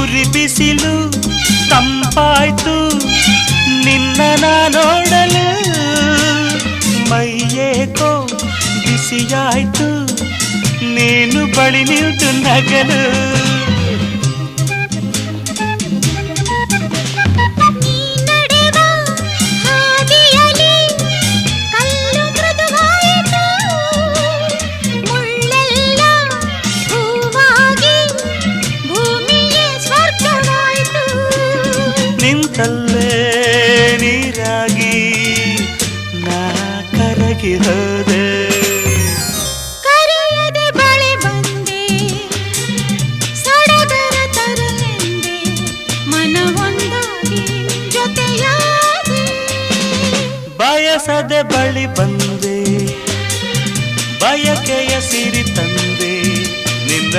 ಉರಿ ಬಿಸಿಲು ತಂಪಾಯ್ತು ನಿನ್ನ ನೋಡಲು ಮೈಯೇಕೋ ಬಿಸಿಯಾಯ್ತು ನೀನು ಬಳಿ ನಿಂತು ನಗಲು ನಿಂತಲ್ಲೇ ನೀರಾಗಿ ನಾ ಕರಗಿ ಹೋದೆ ಕರೆಯದೆ ಬಳಿ ಬಂದೆ ಸಡಗರ ತರಲೆಂದೆ ಮನವೊಂದಾಗಿ ಜೊತೆಯಾದೆ ಬಯಸದೆ ಬಳಿ ಬಂದೆ ಬಯಕೆಯ ಸಿರಿ ತಂದೆ ನಿನ್ನ